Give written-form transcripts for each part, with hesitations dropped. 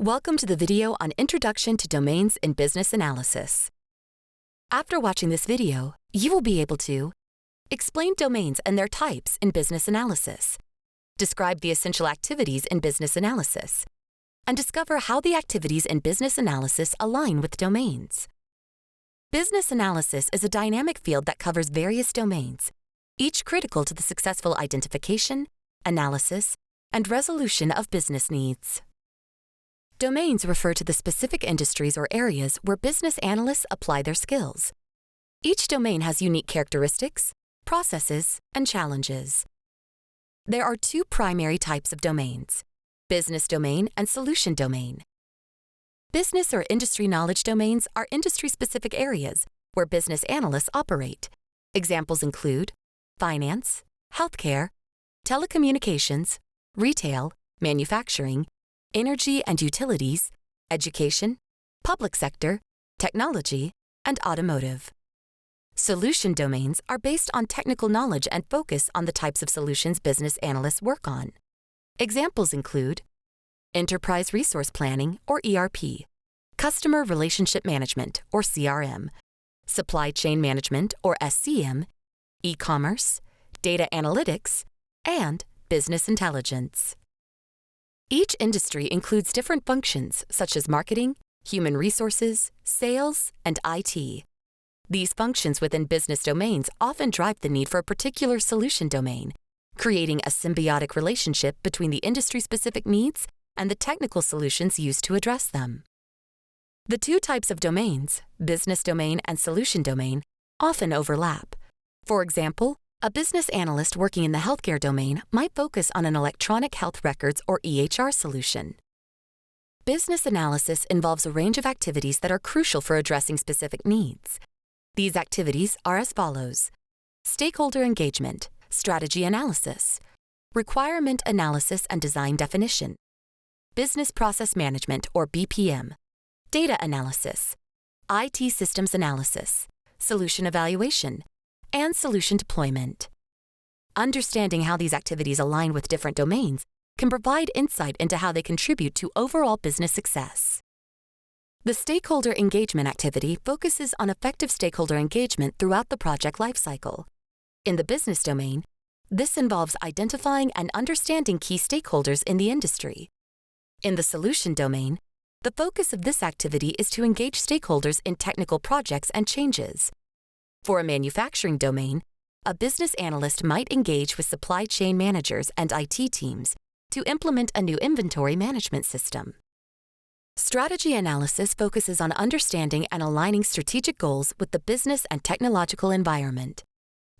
Welcome to the video on Introduction to Domains in Business Analysis. After watching this video, you will be able to explain domains and their types in business analysis, describe the essential activities in business analysis, and discover how the activities in business analysis align with domains. Business analysis is a dynamic field that covers various domains, each critical to the successful identification, analysis, and resolution of business needs. Domains refer to the specific industries or areas where business analysts apply their skills. Each domain has unique characteristics, processes, and challenges. There are two primary types of domains: business domain and solution domain. Business or industry knowledge domains are industry-specific areas where business analysts operate. Examples include finance, healthcare, telecommunications, retail, manufacturing, energy and utilities, education, public sector, technology, and automotive. Solution domains are based on technical knowledge and focus on the types of solutions business analysts work on. Examples include enterprise resource planning, or ERP, customer relationship management, or CRM, supply chain management, or SCM, e-commerce, data analytics, and business intelligence. Each industry includes different functions such as marketing, human resources, sales, and IT. These functions within business domains often drive the need for a particular solution domain, creating a symbiotic relationship between the industry-specific needs and the technical solutions used to address them. The two types of domains, business domain and solution domain, often overlap. For example, a business analyst working in the healthcare domain might focus on an electronic health records or EHR solution. Business analysis involves a range of activities that are crucial for addressing specific needs. These activities are as follows: stakeholder engagement, strategy analysis, requirement analysis and design definition, business process management or BPM, data analysis, IT systems analysis, solution evaluation, and solution deployment. Understanding how these activities align with different domains can provide insight into how they contribute to overall business success. The stakeholder engagement activity focuses on effective stakeholder engagement throughout the project lifecycle. In the business domain, this involves identifying and understanding key stakeholders in the industry. In the solution domain, the focus of this activity is to engage stakeholders in technical projects and changes. For a manufacturing domain, a business analyst might engage with supply chain managers and IT teams to implement a new inventory management system. Strategy analysis focuses on understanding and aligning strategic goals with the business and technological environment.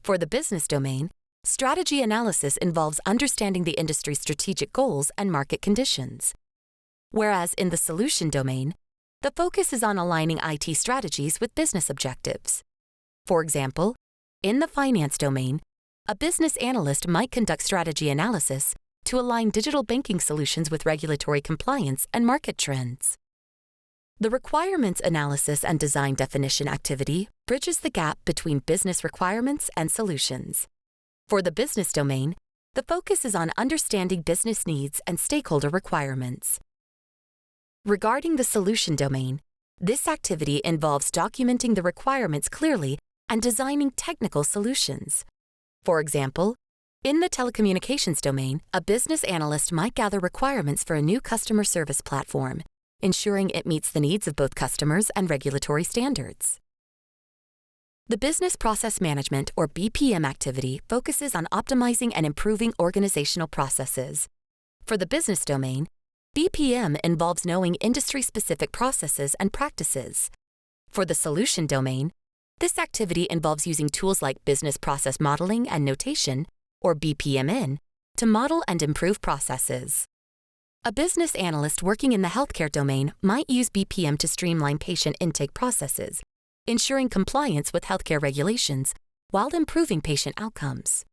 For the business domain, strategy analysis involves understanding the industry's strategic goals and market conditions. Whereas in the solution domain, the focus is on aligning IT strategies with business objectives. For example, in the finance domain, a business analyst might conduct strategy analysis to align digital banking solutions with regulatory compliance and market trends. The requirements analysis and design definition activity bridges the gap between business requirements and solutions. For the business domain, the focus is on understanding business needs and stakeholder requirements. Regarding the solution domain, this activity involves documenting the requirements clearly and designing technical solutions. For example, in the telecommunications domain, a business analyst might gather requirements for a new customer service platform, ensuring it meets the needs of both customers and regulatory standards. The business process management or BPM activity focuses on optimizing and improving organizational processes. For the business domain, BPM involves knowing industry-specific processes and practices. For the solution domain, this activity involves using tools like business process modeling and notation, or BPMN, to model and improve processes. A business analyst working in the healthcare domain might use BPM to streamline patient intake processes, ensuring compliance with healthcare regulations while improving patient outcomes.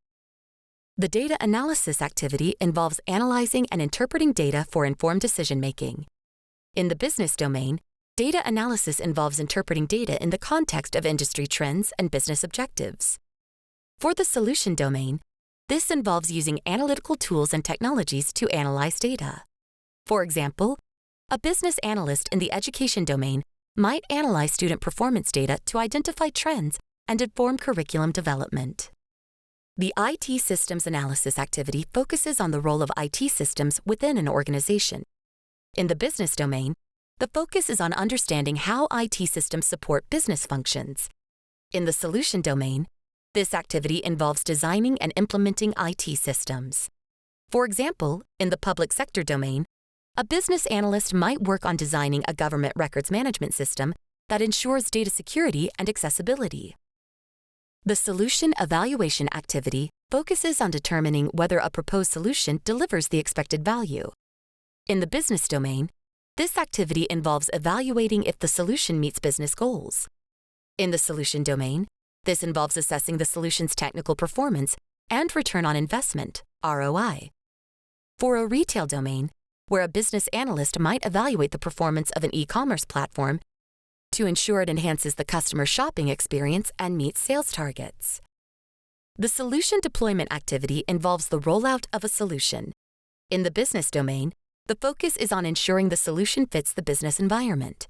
The data analysis activity involves analyzing and interpreting data for informed decision-making. In the business domain, data analysis involves interpreting data in the context of industry trends and business objectives. For the solution domain, this involves using analytical tools and technologies to analyze data. For example, A business analyst in the education domain might analyze student performance data to identify trends and inform curriculum development. The IT systems analysis activity focuses on the role of IT systems within an organization. In the business domain, the focus is on understanding how IT systems support business functions. In the solution domain, this activity involves designing and implementing IT systems. For example, in the public sector domain, a business analyst might work on designing a government records management system that ensures data security and accessibility. The solution evaluation activity focuses on determining whether a proposed solution delivers the expected value. In the business domain, this activity involves evaluating if the solution meets business goals. In the solution domain, this involves assessing the solution's technical performance and return on investment, ROI. For a retail domain, where a business analyst might evaluate the performance of an e-commerce platform to ensure it enhances the customer shopping experience and meets sales targets. The solution deployment activity involves the rollout of a solution. In the business domain, the focus is on ensuring the solution fits the business environment.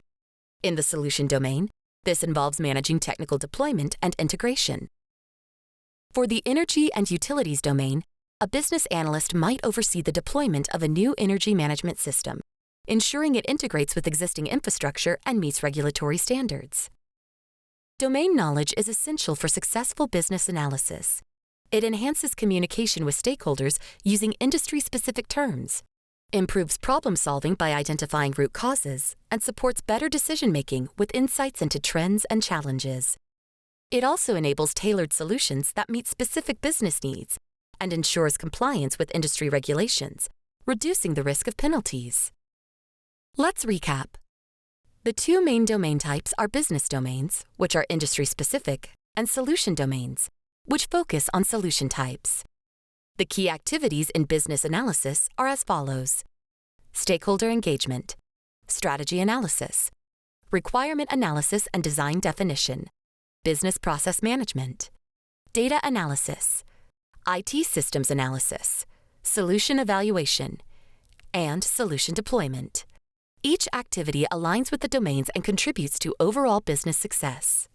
In the solution domain, this involves managing technical deployment and integration. For the energy and utilities domain, a business analyst might oversee the deployment of a new energy management system, ensuring it integrates with existing infrastructure and meets regulatory standards. Domain knowledge is essential for successful business analysis. It enhances communication with stakeholders using industry-specific terms, improves problem-solving by identifying root causes, and supports better decision-making with insights into trends and challenges. It also enables tailored solutions that meet specific business needs and ensures compliance with industry regulations, reducing the risk of penalties. Let's recap. The two main domain types are business domains, which are industry-specific, and solution domains, which focus on solution types. The key activities in business analysis are as follows: stakeholder engagement, strategy analysis, requirement analysis and design definition, business process management, data analysis, IT systems analysis, solution evaluation, and solution deployment. Each activity aligns with the domains and contributes to overall business success.